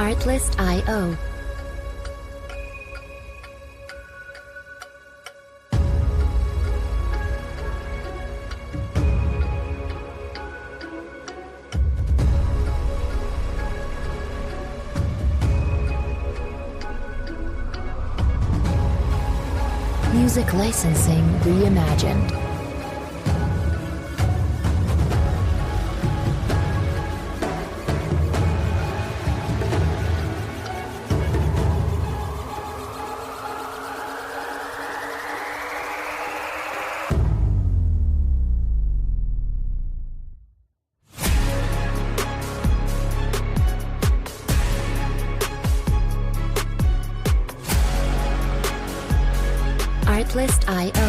Artlist.io. Music licensing reimagined. Artlist.io.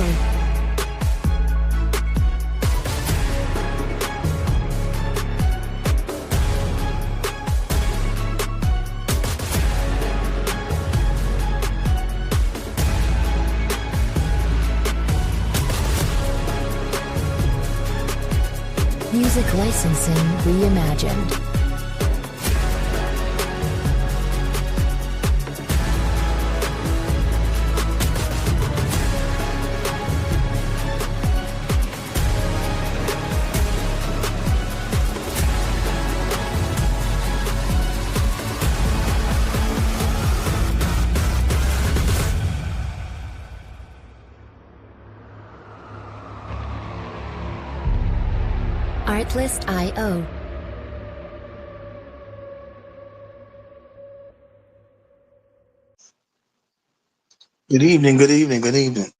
Music licensing reimagined. Artlist.io. Good evening, good evening, good evening.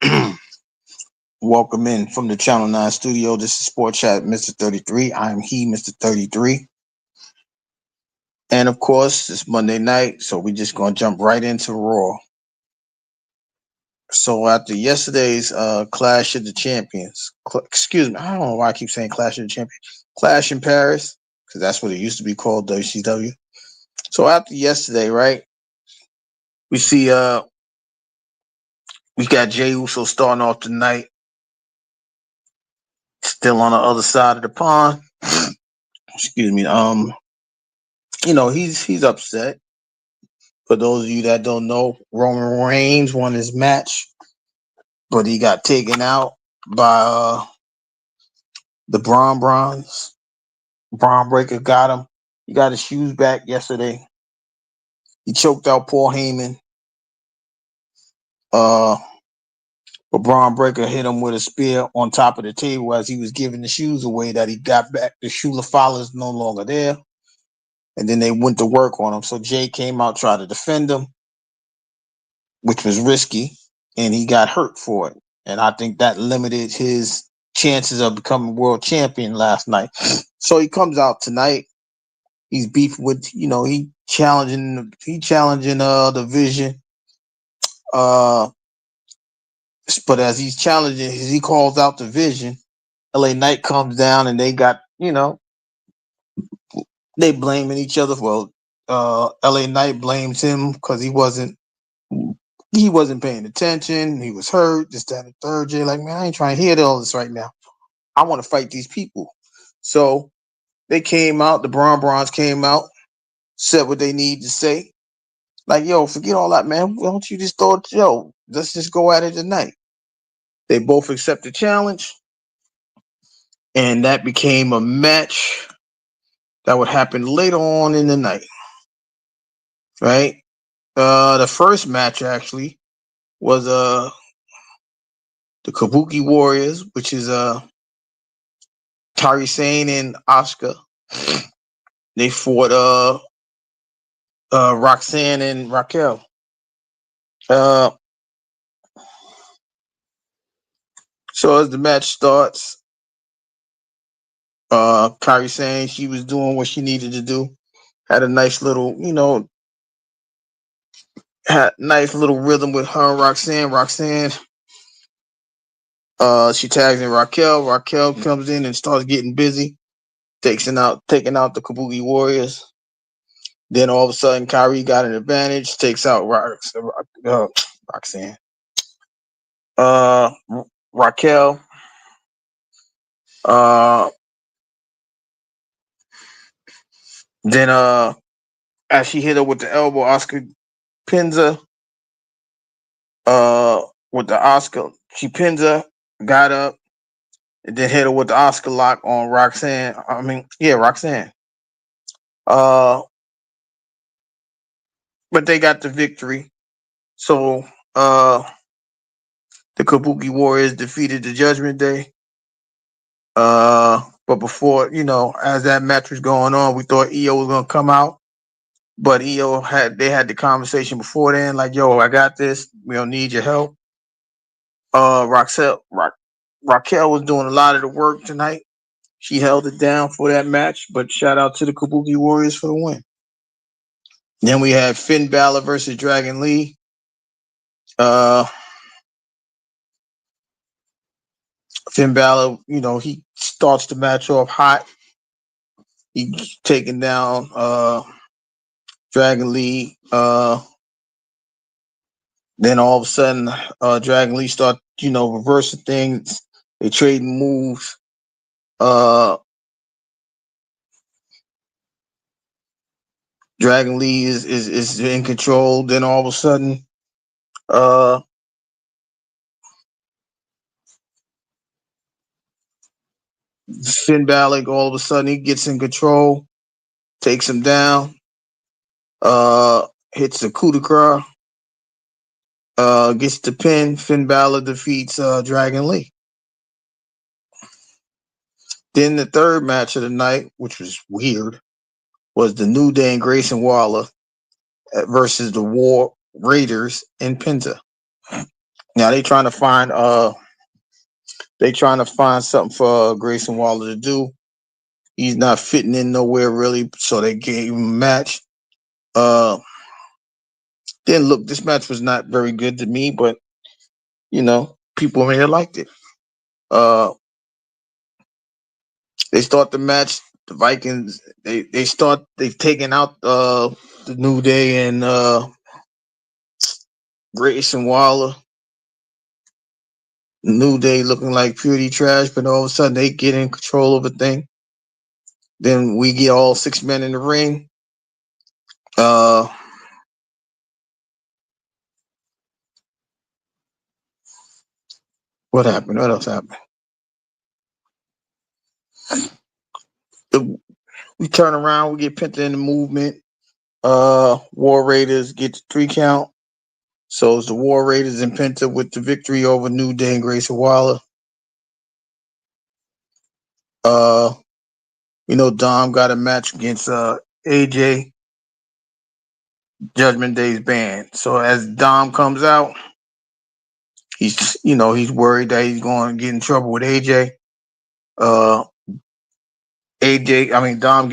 Welcome in from the Channel 9 studio. This is Sport Chat Mr. 33. I am he, Mr. 33. And of course, it's Monday night, so we're just going to jump right into Raw. So after yesterday's Clash of the Champions, excuse me, I don't know why I keep saying Clash of the Champions. Clash in Paris, because that's what it used to be called, WCW. So after yesterday, right, we see we got Jey Uso starting off the night, still on the other side of the pond. Excuse me. He's upset. For those of you that don't know, Roman Reigns won his match, but he got taken out by the Bronze. Braun Breaker got him. He got his shoes back yesterday. He choked out Paul Heyman. But Braun Breaker hit him with a spear on top of the table as he was giving the shoes away that he got back. The shoe is no longer there. And then they went to work on him. So Jey came out, tried to defend him, which was risky, and he got hurt for it. And I think that limited his chances of becoming world champion last night. So he comes out tonight. He's beefing with, he challenging the Vision. But as he's challenging, as he calls out the Vision, LA Knight comes down and they got, they blaming each other. Well, LA Knight blames him because he wasn't paying attention. He was hurt, this, that, and third. Jay, like, man, I ain't trying to hear all this right now. I want to fight these people. So they came out, the Bronze came out, said what they need to say. Like, yo, forget all that, man. Why don't you just let's just go at it tonight. They both accept the challenge. And that became a match that would happen later on in the night. Right? The first match actually was the Kabuki Warriors, which is Kairi Sane and Asuka. They fought Roxanne and Raquel. So as the match starts, Kairi Sane, she was doing what she needed to do. Had a nice little, nice little rhythm with her and Roxanne. Roxanne, she tags in Raquel. Raquel comes in and starts getting busy, taking out the Kabuki Warriors. Then all of a sudden, Kairi got an advantage, takes out Roxanne. Raquel. Then as she hit her with the elbow, Oscar pins her. With the Oscar, she pins her, got up, and then hit her with the Oscar lock on Roxanne. Roxanne. Uh, but they got the victory. So the Kabuki Warriors defeated the Judgment Day. But before, as that match was going on, we thought EO was gonna come out. But EO had the conversation before then, like, yo, I got this. We don't need your help. Raquel was doing a lot of the work tonight. She held it down for that match, but shout out to the Kabuki Warriors for the win. Then we had Finn Balor versus Dragon Lee. Finn Balor, he starts the match off hot. He's taking down Dragon Lee. Then all of a sudden, Dragon Lee start, reversing things. They trading moves. Dragon Lee is in control. Then all of a sudden, Finn Balor, all of a sudden, he gets in control, takes him down, hits the coup de grace, gets the pin. Finn Balor defeats Dragon Lee. Then the third match of the night, which was weird, was the New Day and Grayson Waller versus the War Raiders in Penta. Now they trying to find something for Grayson Waller to do. He's not fitting in nowhere really, so they gave him a match. Then look, this match was not very good to me, but people may have liked it. They start the match. The Vikings they've taken out the New Day and Grayson Waller. New Day looking like purity trash, but all of a sudden they get in control of the thing. Then we get all 6 men in the ring. What happened? What else happened? We turn around, we get Penta in the movement. War Raiders get the 3 count. So it's the War Raiders and Penta with the victory over New Day and Grayson Waller. Dom got a match against AJ, Judgment Day's band. So as Dom comes out, he's worried that he's going to get in trouble with AJ. Dom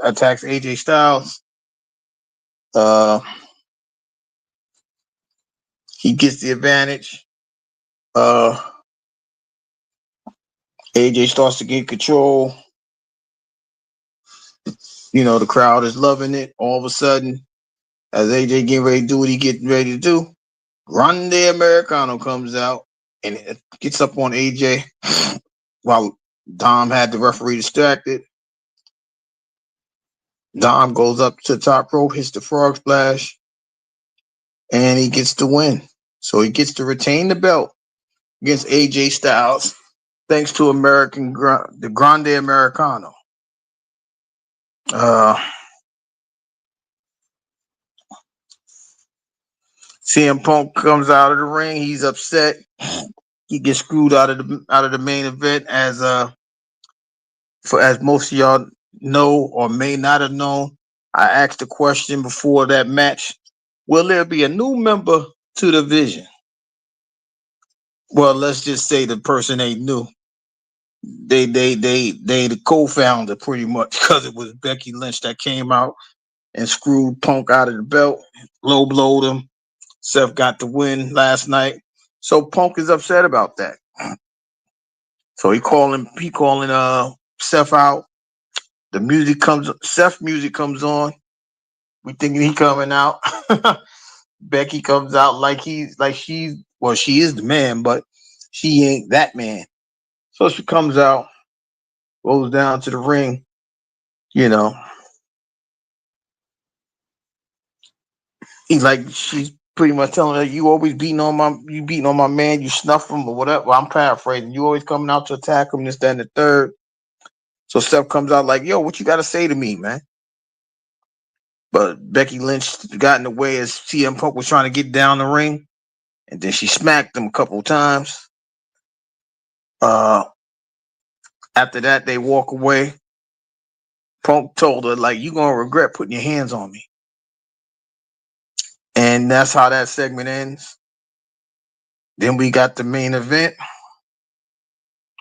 attacks AJ Styles. He gets the advantage. AJ starts to get control. The crowd is loving it. All of a sudden, as AJ getting ready to do what he getting ready to do, Grande Americano comes out and it gets up on AJ while Dom had the referee distracted. Dom goes up to the top rope, hits the frog splash, and he gets the win. So he gets to retain the belt against AJ Styles, thanks to the Grande Americano. CM Punk comes out of the ring. He's upset. He gets screwed out of the main event, as most of y'all know or may not have known. I asked the question before that match: will there be a new member to the Vision? Well, let's just say the person ain't new. They the co-founder pretty much, because it was Becky Lynch that came out and screwed Punk out of the belt, low blowed him. Seth got the win last night, so Punk is upset about that. So he calling Seth out. Seth music comes on. We thinking he coming out. Becky comes out she is the man, but she ain't that man. So she comes out, goes down to the ring, He's like she's pretty much telling her, you beating on my man, you snuff him or whatever. Well, I'm paraphrasing. You always coming out to attack him, this, that, and the third. So Steph comes out like, yo, what you gotta say to me, man? But Becky Lynch got in the way as CM Punk was trying to get down the ring, and then she smacked him a couple of times. Uh, After that, they walk away. Punk told her, like, you gonna regret putting your hands on me. And that's how that segment ends. Then we got the main event.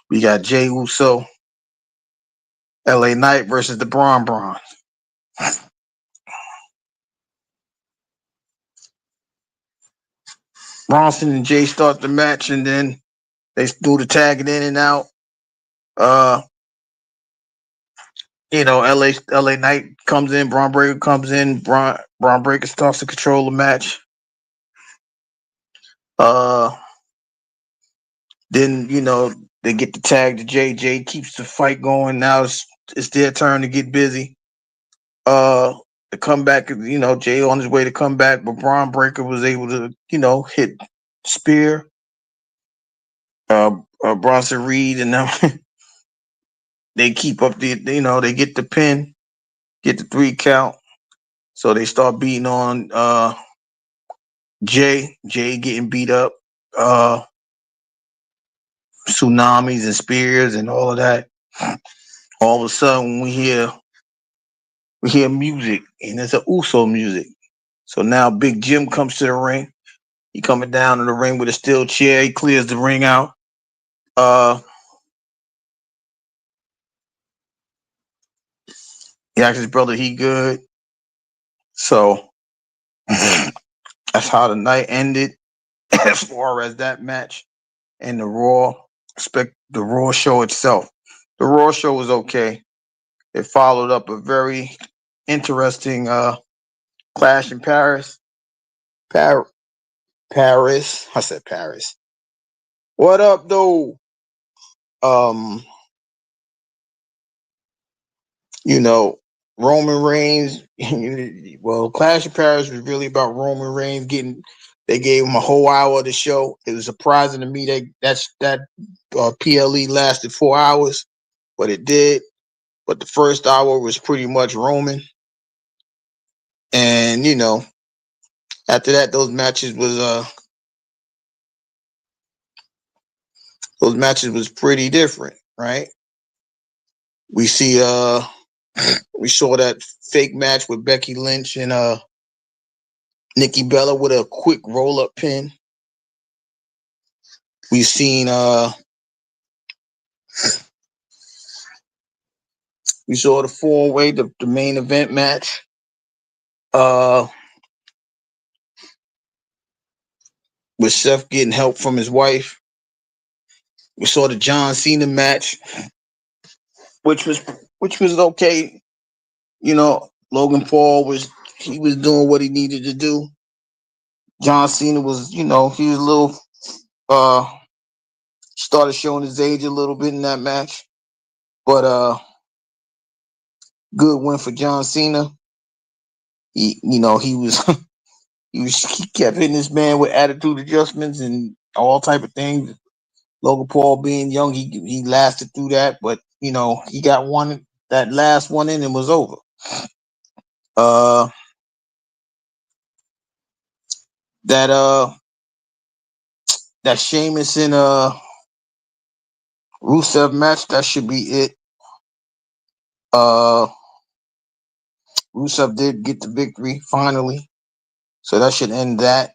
We got Jey Uso, LA Knight versus the Braun Braun. Bronson and Jay start the match, and then they do the tagging in and out. Uh, LA Knight comes in, Braun Breaker comes in, Braun Breaker starts to control the match. Then they get the tag to Jay. Jay keeps the fight going. Now it's their turn to get busy. The comeback, Jay on his way to come back, but Braun Breaker was able to, hit spear. Bronson Reed and them, they keep up they get the pin, get the 3 count. So they start beating on Jay getting beat up, tsunamis and spears and all of that. All of a sudden we hear music, and it's a Uso music. So now Big Jim comes to the ring. He coming down to the ring with a steel chair. He clears the ring out. He asks his brother he good. So that's how the night ended as far as that match and the Raw. The Raw show itself. The Raw show was okay. It followed up a very interesting Clash in Paris. Paris. I said Paris. What up, though? Roman Reigns. Well, Clash of Paris was really about Roman Reigns getting. They gave him a whole hour of the show. It was surprising to me that PLE lasted 4 hours, but it did. But the first hour was pretty much Roman, and after that, those matches was pretty different, right? We saw that fake match with Becky Lynch and Nikki Bella with a quick roll up pin. We've seen we saw the 4-way, the main event match. With Seth getting help from his wife. We saw the John Cena match, which was okay. Logan Paul was doing what he needed to do. John Cena was, he was a little started showing his age a little bit in that match. But good win for John Cena. He was he kept hitting this man with attitude adjustments and all type of things. Logan Paul being young, he lasted through that, but he got that last one in and was over. That Sheamus and Rusev match, that should be it. Rusev did get the victory finally, so that should end that.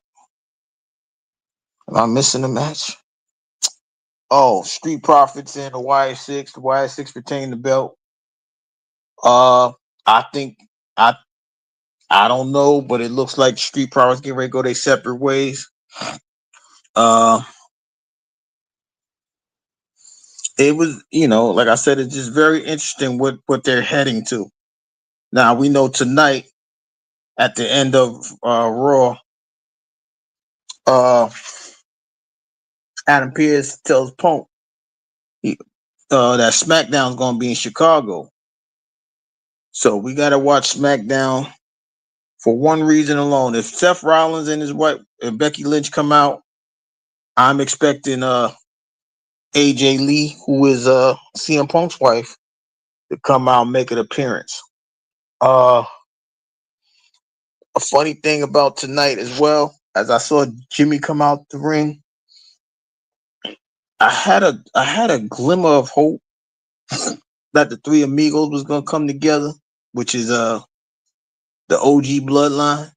Am I missing a match? Oh, Street Profits and the YS6. The YS6 retained the belt. I think I don't know, but it looks like Street Profits getting ready to go their separate ways. It was, like I said, it's just very interesting what they're heading to. Now we know tonight at the end of Raw, Adam Pearce tells Punk that SmackDown is going to be in Chicago. So we got to watch SmackDown for one reason alone. If Seth Rollins and his wife, if Becky Lynch come out, I'm expecting AJ Lee, who is CM Punk's wife, to come out and make an appearance. Uh, a funny thing about tonight as well, as I saw Jimmy come out the ring, I had a glimmer of hope that the three amigos was gonna come together, which is the OG bloodline.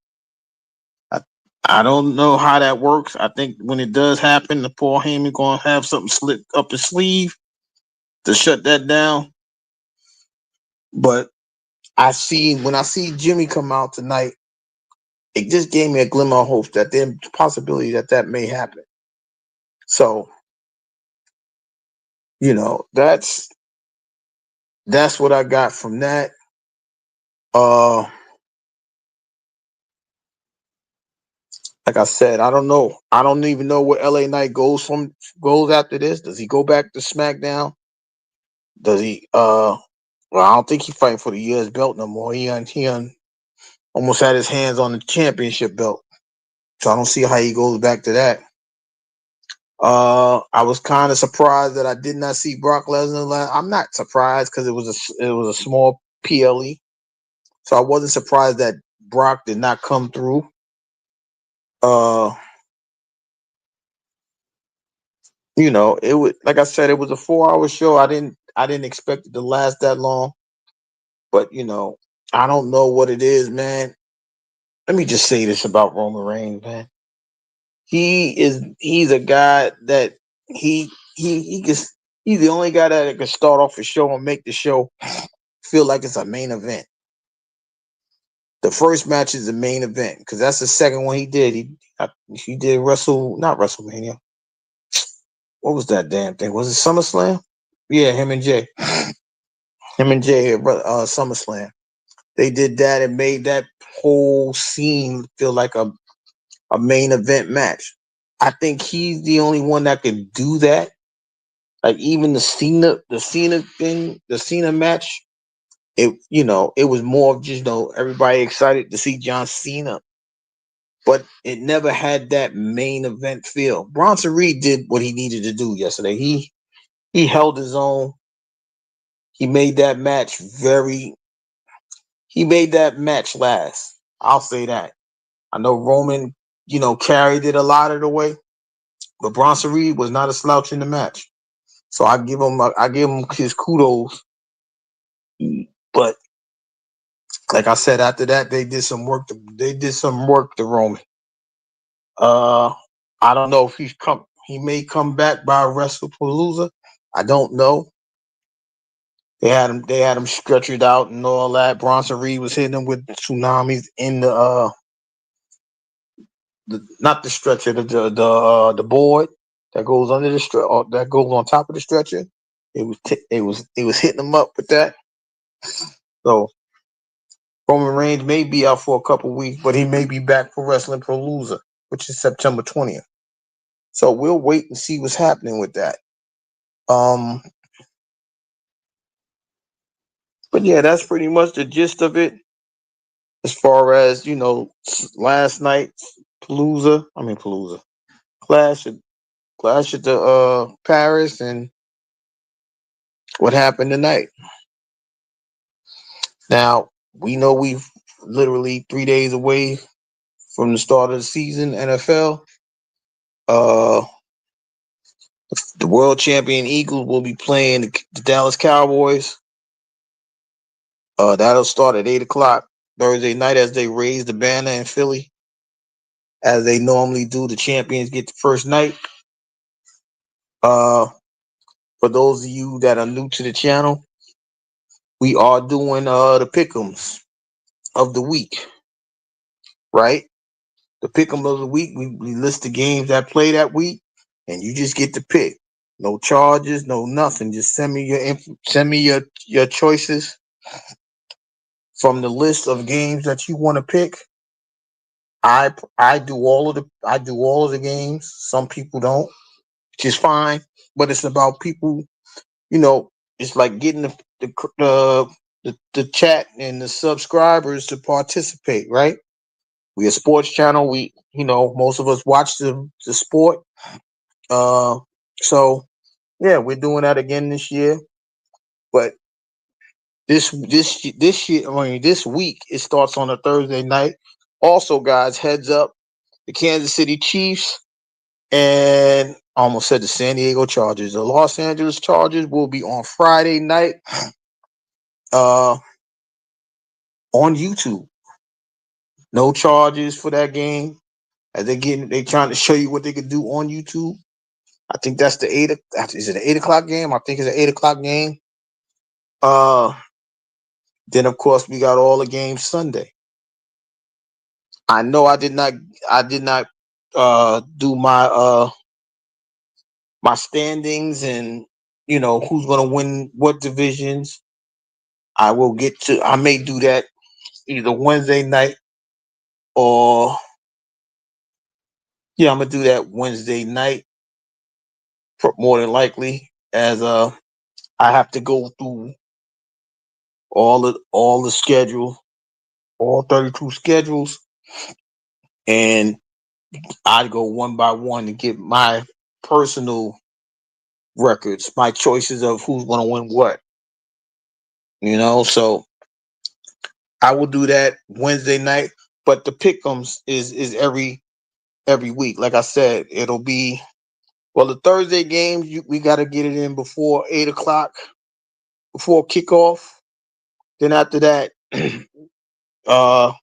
I, I don't know how that works. I think when it does happen, the Paul Heyman gonna have something slipped up his sleeve to shut that down. But when I see Jimmy come out tonight, it just gave me a glimmer of hope that there's a possibility that may happen. So, that's what I got from that. Uh, like I said, I don't know. I don't even know where LA Knight goes after this. Does he go back to SmackDown? Does he? Well, I don't think he's fighting for the US belt no more. He almost had his hands on the championship belt, so I don't see how he goes back to that. I was kind of surprised that I did not see Brock Lesnar. I'm not surprised because it was a small PLE, so I wasn't surprised that Brock did not come through. Uh, it was, like I said, it was a 4-hour show. I didn't expect it to last that long, but I don't know what it is, man. Let me just say this about Roman Reigns, man. He's a guy that he just he's the only guy that can start off a show and make the show feel like it's a main event. The first match is the main event because that's the second one he did. He did not WrestleMania. What was that damn thing? Was it SummerSlam? Yeah, him and Jay at SummerSlam. They did that and made that whole scene feel like a main event match. I think he's the only one that can do that. Like even the Cena thing, the Cena match, it was more of just everybody excited to see John Cena, but it never had that main event feel. Bronson Reed did what he needed to do yesterday. He held his own. He made that match he made that match last. I'll say that. I know Roman, carried it a lot of the way, but Bronson Reed was not a slouch in the match. So I give him his kudos. But like I said, after that they did some work. To Roman. I don't know if he may come back by WrestlePalooza. I don't know. They had him stretchered out and all that. Bronson Reed was hitting him with tsunamis in not the stretcher, the board that goes under the that goes on top of the stretcher. It was hitting him up with that. So Roman Reigns may be out for a couple weeks, but he may be back for WrestlePalooza, which is September 20th. So we'll wait and see what's happening with that. But yeah, that's pretty much the gist of it. As far as last night's Palooza, Clash at the Paris, and what happened tonight. Now we know we've literally 3 days away from the start of the season. NFL. The world champion Eagles will be playing the Dallas Cowboys. That'll start at 8 o'clock Thursday night as they raise the banner in Philly, as they normally do. The champions get the first night. For those of you that are new to the channel, we are doing the pick'ems of the week, right? The pick'em of the week, we list the games that play that week, and you just get to pick. No charges, no nothing. Just send me your choices from the list of games that you want to pick. I do all of the games. Some people don't, which is fine. But it's about people. It's like getting the chat and the subscribers to participate, right? We a sports channel. We, most of us watch the sport. Uh, so yeah, we're doing that again this year. But this year, this week, it starts on a Thursday night. Also, guys, heads up: the Kansas City Chiefs and I almost said the San Diego Chargers. The Los Angeles Chargers will be on Friday night, uh, on YouTube. No charges for that game. As they trying to show you what they could do on YouTube. I think that's the eight. Is it an 8 o'clock game? I think it's an 8 o'clock game. Uh, then of course we got all the games Sunday. I know I did not do my standings and who's gonna win what divisions. I may do that either Wednesday night or yeah, I'm gonna do that Wednesday night more than likely as I have to go through all the schedule, all 32 schedules, and I'd go one by one to get my personal records, my choices of who's gonna win what. So I will do that Wednesday night. But the pick'ems is every week. Like I said, it'll be the Thursday games. We got to get it in before 8 o'clock, before kickoff. Then after that, uh,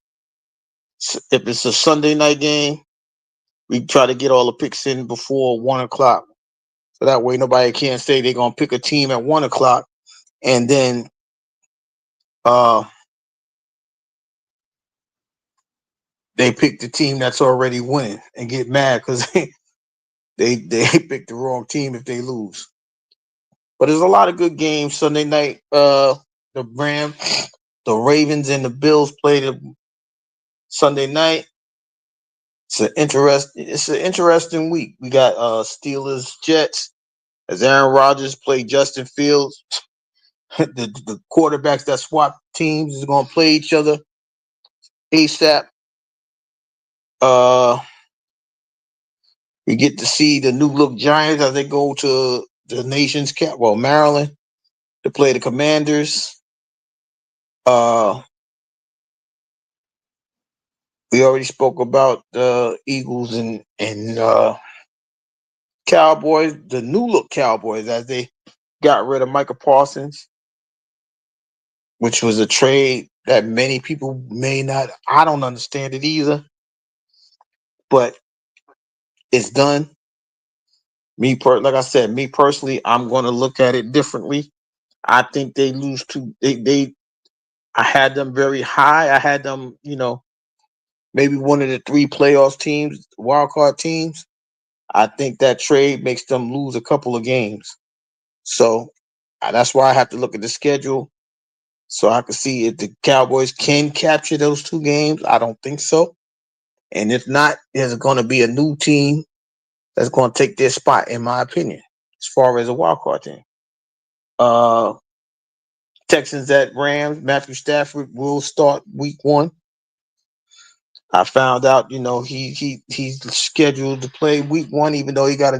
if it's a Sunday night game, we try to get all the picks in before 1 o'clock. So that way nobody can't say they're gonna pick a team at 1 o'clock and then uh they pick the team that's already winning and get mad because they picked the wrong team if they lose. But there's a lot of good games Sunday night. The the Ravens and the Bills played Sunday night. It's an interesting week. We got Steelers Jets as Aaron Rodgers played Justin Fields. the quarterbacks that swap teams is gonna play each other ASAP. Uh we get to see the new look Giants as they go to the nation's cap, Maryland, to play the Commanders. Uh we already spoke about the Eagles and Cowboys, the new look Cowboys, as they got rid of Micah Parsons, which was a trade that many people may not. I don't understand it either, but it's done. Like I said, me personally, I'm going to look at it differently. I think they lose to they. I had them very high. I had them, maybe one of the three playoffs teams, wild card teams. I think that trade makes them lose a couple of games. So that's why I have to look at the schedule so I can see if the Cowboys can capture those two games. I don't think so. And if not, there's going to be a new team that's going to take their spot, in my opinion, as far as a wild card team. Uh, Texans at Rams. Matthew Stafford will start week 1. I found out, he's scheduled to play week 1, even though he got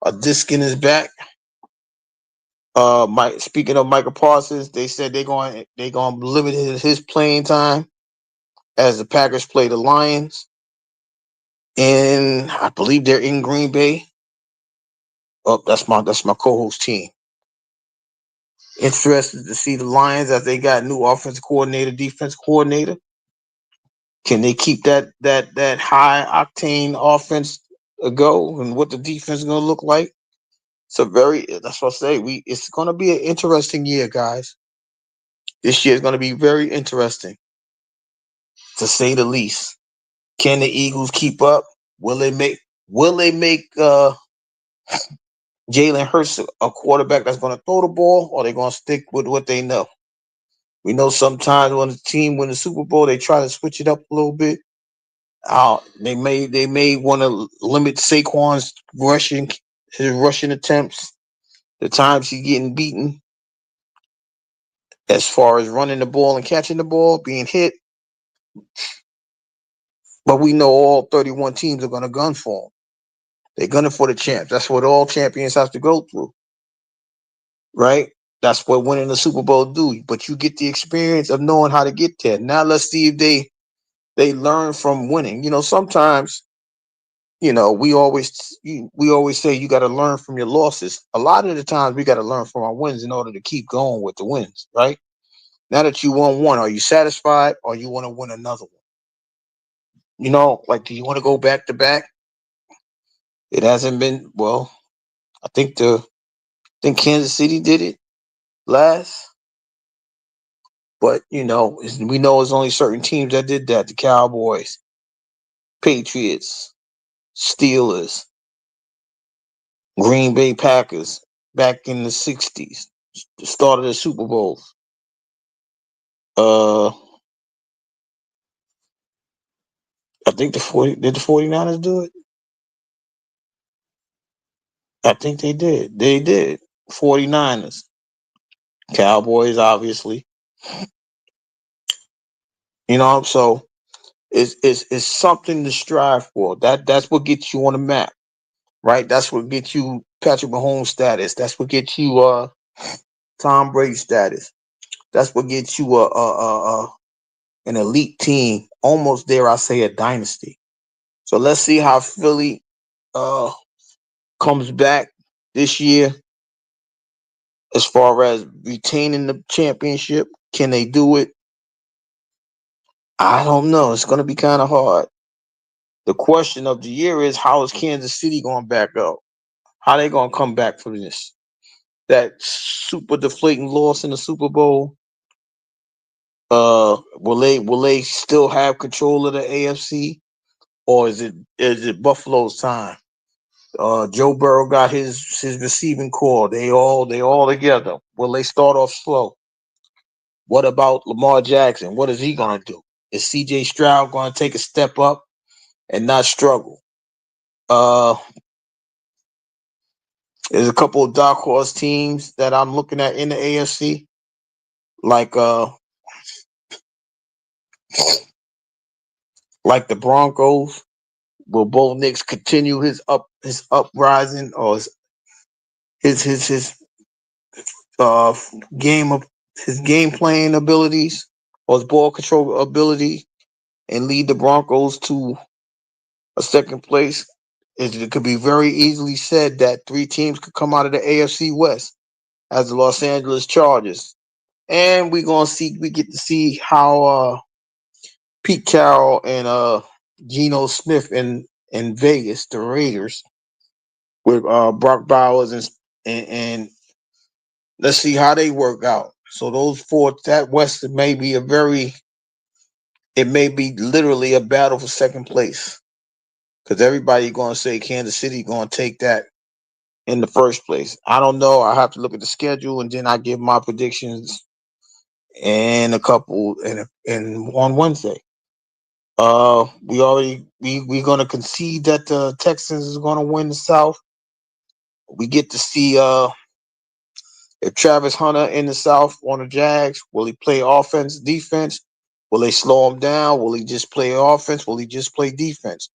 a disc in his back. Speaking of Michael Parsons, they said they're going to limit his playing time as the Packers play the Lions, and I believe they're in Green Bay. Oh, that's my co-host team. Interested to see the Lions as they got new offensive coordinator, defense coordinator. Can they keep that high octane offense go, and what the defense is going to look like? That's what I say. It's going to be an interesting year, guys. This year is going to be very interesting, to say the least. Can the Eagles keep up? Will they make Jalen Hurts a quarterback that's going to throw the ball, or are they going to stick with what they know? We know sometimes when the team wins the Super Bowl, they try to switch it up a little bit. They may want to limit Saquon's his rushing attempts, the times he's getting beaten, as far as running the ball and catching the ball, being hit. But we know all 31 teams are going to gun for them. They're gunning for the champs. That's what all champions have to go through, right? That's what winning the Super Bowl do. But you get the experience of knowing how to get there. Now let's see if they learn from winning. Sometimes we always say you got to learn from your losses. A lot of the times we got to learn from our wins in order to keep going with the wins, right? Now that you won one, are you satisfied or you want to win another one? Like, do you want to go back to back? It hasn't been, well, I think Kansas City did it last, but we know it's only certain teams that did that. The Cowboys, Patriots, Steelers, Green Bay Packers back in the 60s, the start of the Super Bowls. I think did the 49ers do it? I think they did. They did. 49ers. Cowboys, obviously. So it's something to strive for. That's what gets you on the map, right? That's what gets you Patrick Mahomes status. That's what gets you Tom Brady status. That's what gets you an elite team, almost dare I say a dynasty. So let's see how Philly comes back this year as far as retaining the championship. Can they do it? I don't know. It's going to be kind of hard. The question of the year is, how is Kansas City going back up? How they going to come back from this? That super deflating loss in the Super Bowl. Will they still have control of the AFC, or is it Buffalo's time? Joe Burrow got his receiving core. They all together. Will they start off slow? What about Lamar Jackson? What is he gonna do? Is CJ Stroud gonna take a step up and not struggle? Uh, there's a couple of dark horse teams that I'm looking at in the AFC, like the Broncos. Will Bo Nix continue his uprising, or his uh game of his game playing abilities or his ball control ability and lead the Broncos to a second place? It could be very easily said that three teams could come out of the AFC West as the Los Angeles Chargers. And we get to see how Pete Carroll and Geno Smith in Vegas, the Raiders, with Brock Bowers and let's see how they work out. So those four, that West it may be literally a battle for second place, because everybody going to say Kansas City going to take that in the first place. I don't know. I have to look at the schedule and then I give my predictions and a couple and on Wednesday. We're going to concede that the Texans is going to win the South. We get to see if Travis Hunter in the South on the Jags, will he play offense, defense? Will they slow him down? Will he just play offense? Will he just play defense?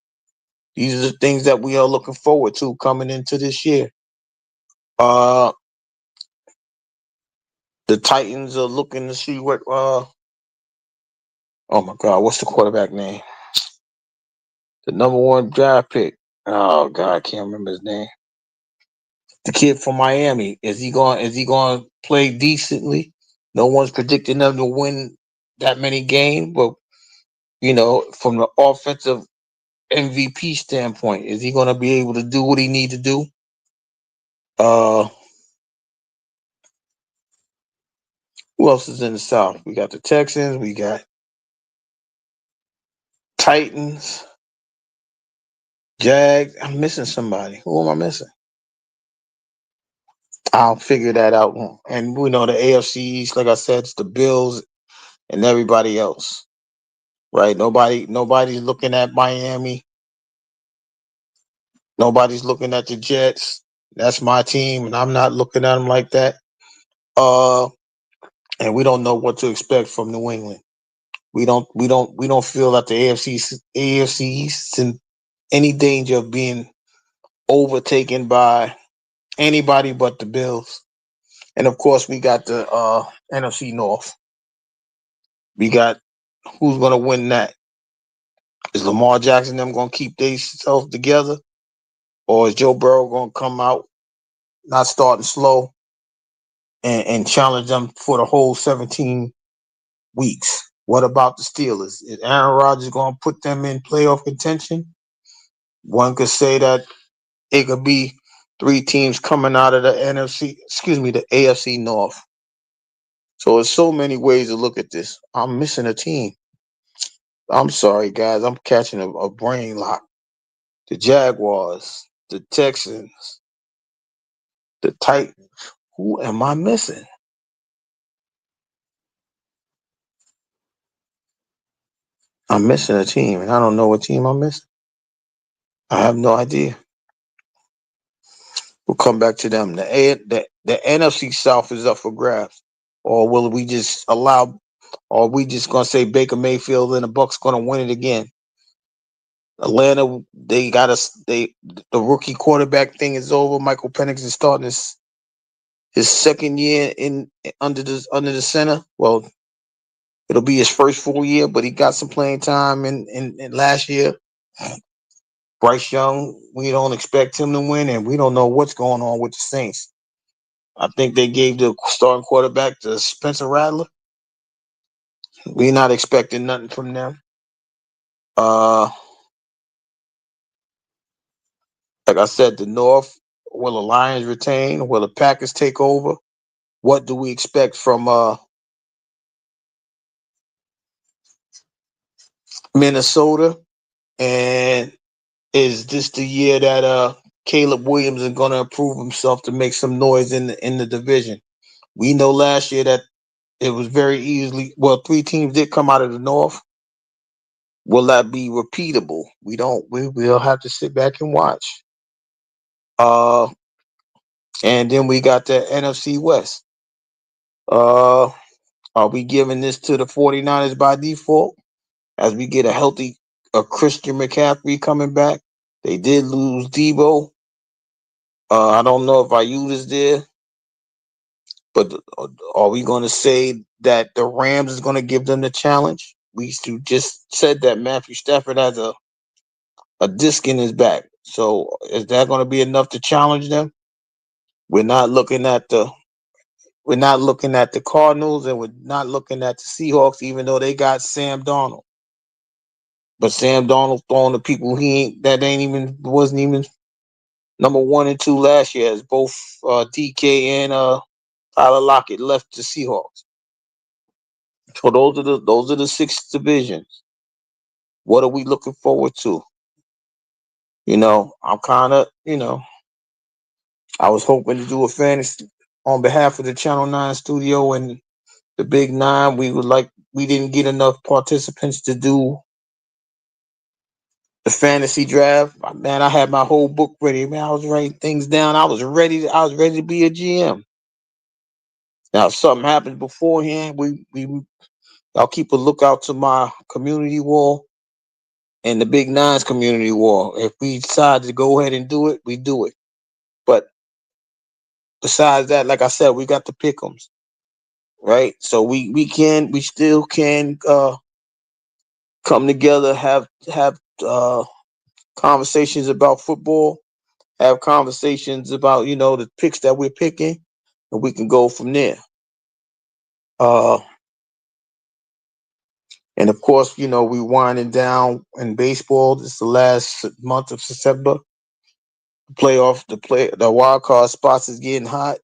These are the things that we are looking forward to coming into this year. Uh, the Titans are looking to see what. Oh my God, what's the quarterback name? The number one draft pick. Oh God, I can't remember his name. The kid from Miami. Is he going to play decently? No one's predicting them to win that many games, but from the offensive MVP standpoint, is he going to be able to do what he need to do? Uh, who else is in the South? We got the Texans. We got Titans, Jags. I'm missing somebody. Who am I missing? I'll figure that out. And we know the AFC East, like I said, it's the Bills and everybody else, right? Nobody's looking at Miami. Nobody's looking at the Jets. That's my team, and I'm not looking at them like that. And we don't know what to expect from New England. We don't feel that the AFC East is in any danger of being overtaken by anybody but the Bills. And of course, we got the NFC North. We got who's going to win that? Is Lamar Jackson them going to keep themselves together, or is Joe Burrow going to come out not starting slow and challenge them for the whole 17 weeks? What about the Steelers? Is Aaron Rodgers going to put them in playoff contention? One could say that it could be three teams coming out of the the AFC North. So there's so many ways to look at this. I'm missing a team. I'm sorry, guys. I'm catching a brain lock. The Jaguars, the Texans, the Titans. Who am I missing? I'm missing a team, and I don't know what team I'm missing. I have no idea. We'll come back to them. The NFC South is up for grabs, or will we just allow? Or are we just gonna say Baker Mayfield and the Bucks gonna win it again? Atlanta, they got us. The rookie quarterback thing is over. Michael Penix is starting his second year in under the center. Well, it'll be his first full year, but he got some playing time in last year. Bryce Young, we don't expect him to win, and we don't know what's going on with the Saints. I think they gave the starting quarterback to Spencer Rattler. We're not expecting nothing from them. Uh, like I said, the North, will the Lions retain? Will the Packers take over? What do we expect from Minnesota? And is this the year that Caleb Williams is going to improve himself to make some noise in the division? We know last year that it was very easily. Well, three teams did come out of the North. Will that be repeatable? We don't. We'll have to sit back and watch. Uh, and then we got the NFC West. Uh, are we giving this to the 49ers by default as we get a Christian McCaffrey coming back? They did lose Debo. I don't know if Ayuk is there, but are we going to say that the Rams is going to give them the challenge? We just said that Matthew Stafford has a disc in his back. So is that going to be enough to challenge them? We're not looking at the Cardinals, and we're not looking at the Seahawks, even though they got Sam Darnold. But Sam Darnold throwing the people wasn't even number 1 and 2 last year, as both DK and Tyler Lockett left the Seahawks. So those are the 6 divisions. What are we looking forward to? I'm kind of I was hoping to do a fantasy on behalf of the Channel 9 studio and the Big Nine. We didn't get enough participants to do the fantasy draft. Man, I had my whole book ready. Man, I was writing things down. I was ready to be a GM. Now, if something happens beforehand, I'll keep a lookout to my community wall and the Big Nine's community wall. If we decide to go ahead and do it, we do it. But besides that, like I said, we got the pick'ems, right? So we still can come together, have conversations about football, have conversations about the picks that we're picking, and we can go from there. Uh, and of course, we winding down in baseball. This is the last month of September. The wild card spots is getting hot.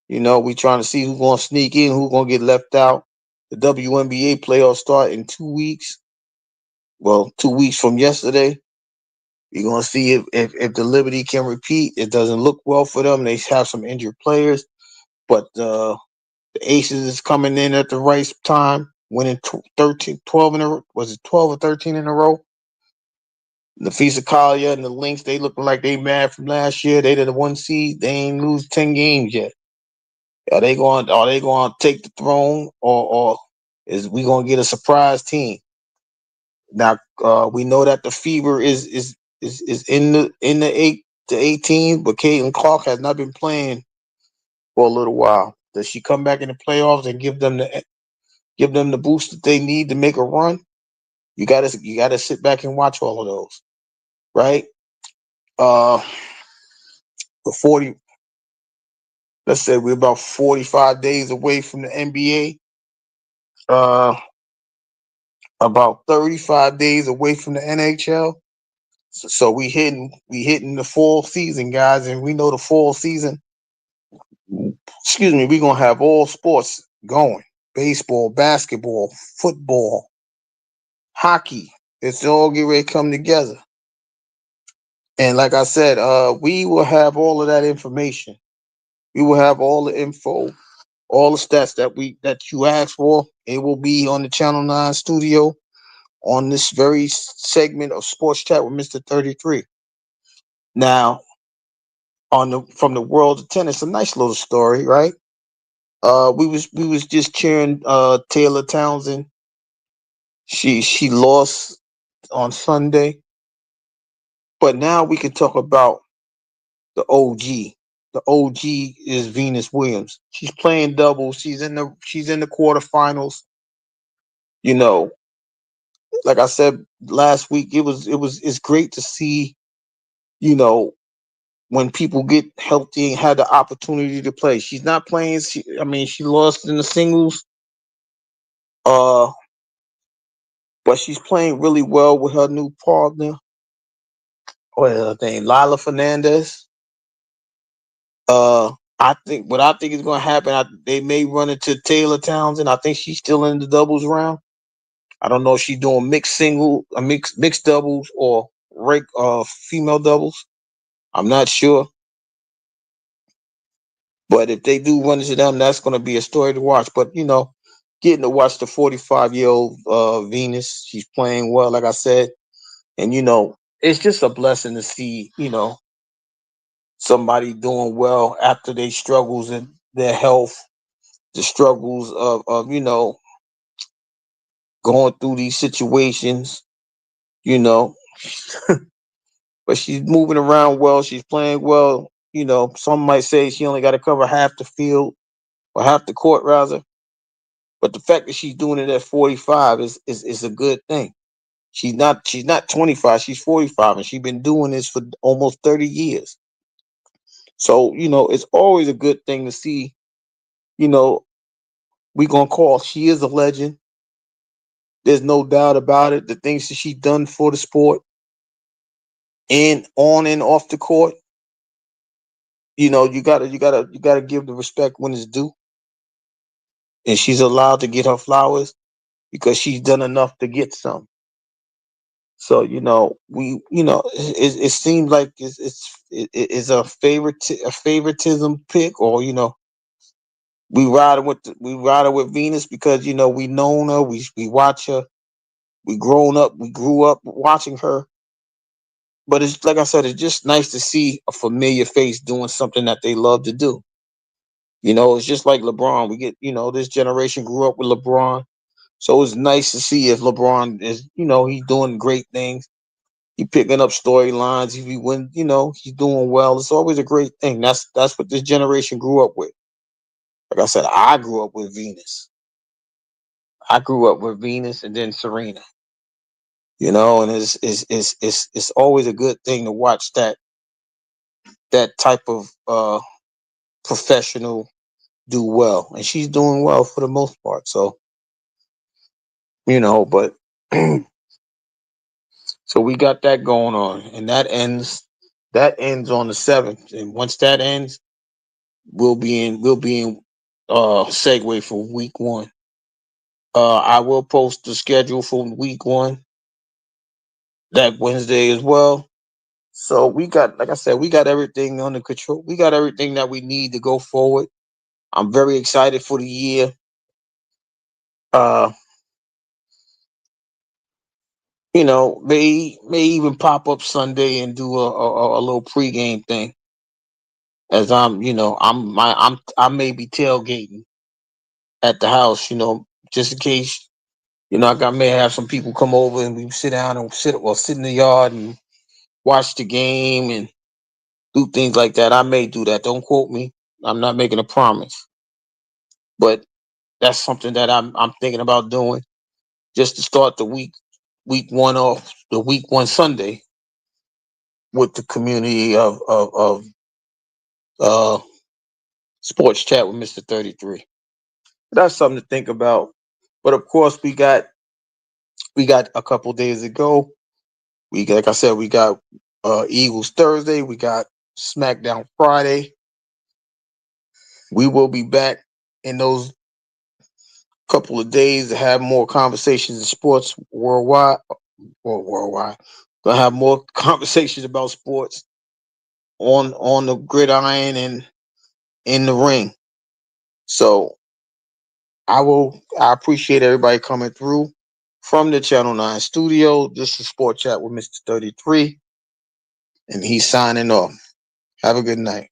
We trying to see who's gonna sneak in, who's gonna get left out. The WNBA playoffs start in 2 weeks. Well, 2 weeks from yesterday. We're gonna see if the Liberty can repeat. It doesn't look well for them. They have some injured players, but the Aces is coming in at the right time, winning 12 in a row. Was it 12 or 13 in a row? The Kalia and the Lynx, they looking like they mad from last year. They did the 1 seed. They ain't lose 10 games yet. Are they going to take the throne or is we gonna get a surprise team. Now we know that the fever is in the 18, but Caitlin Clark has not been playing for a little while. Does she come back in the playoffs and give them the boost that they need to make a run? You gotta sit back and watch all of those, right? Uh, for 40, let's say we're about 45 days away from the NBA. Uh, about 35 days away from the NHL. So we hitting the fall season, guys, and we know the fall season. Excuse me, we're gonna have all sports going: baseball, basketball, football, hockey. It's all get ready to come together. And like I said, we will have all of that information. We will have all the info, all the stats that you asked for. It will be on the Channel 9 studio on this very segment of Sports Chat with Mr. 33. Now, on the from the world of tennis, a nice little story, right? We was just cheering Taylor Townsend. She lost on Sunday, but now we can talk about the OG. The OG is Venus Williams. She's playing doubles. She's in the quarterfinals. You know, like I said last week, it's great to see, you know, when people get healthy and have the opportunity to play. She's not playing. I mean, she lost in the singles, uh, but she's playing really well with her new partner, or her name, Lila Fernandez. Uh, I think is going to happen. They may run into Taylor Townsend. I think she's still in the doubles round. I don't know if she's doing mixed doubles or female doubles. I'm not sure. But if they do run into them, that's going to be a story to watch. But getting to watch the 45-year-old Venus, she's playing well, like I said, and it's just a blessing to see somebody doing well after they struggles in their health, the struggles of going through these situations, you know. But she's moving around well, she's playing well. Some might say she only got to cover half the field or half the court rather. But the fact that she's doing it at 45 is a good thing. She's not 25, she's 45, and she's been doing this for almost 30 years. So, it's always a good thing to see, you know, we gonna call she is a legend. There's no doubt about it. The things that she done for the sport and on and off the court, you gotta give the respect when it's due. And she's allowed to get her flowers because she's done enough to get some. So it seems like it's a favoritism pick, or we ride with Venus because we known her, we watch her, we grew up watching her. But it's like I said, it's just nice to see a familiar face doing something that they love to do. It's just like LeBron. We get this generation grew up with LeBron, so it's nice to see if LeBron is he's doing great things. He picking up storylines. If he win, he's doing well. It's always a great thing. That's what this generation grew up with. Like I said, I grew up with Venus. I grew up with Venus and then Serena. And it's always a good thing to watch that type of professional do well, and she's doing well for the most part. So but so we got that going on, and that ends on the 7th, and once that ends, we'll be in segue for week one. I will post the schedule for week one that Wednesday as well. So we got, like I said, we got everything under control. We got everything that we need to go forward. I'm very excited for the year. Uh, may even pop up Sunday and do a little pregame thing. As I may be tailgating at the house. just in case. I may have some people come over and we sit down and sit in the yard and watch the game and do things like that. I may do that. Don't quote me. I'm not making a promise, but that's something that I'm thinking about doing just to start the week one off the week one Sunday with the community of uh sports chat with Mr. 33. That's something to think about. But of course, we got a couple days ago. Like I said, we got Eagles Thursday. We got SmackDown Friday. We will be back in those couple of days to have more conversations in sports worldwide. Or worldwide, gonna have more conversations about sports on the gridiron and in the ring. So I appreciate everybody coming through from the Channel 9 studio. This is Sport Chat with Mr. 33, and he's signing off. Have a good night.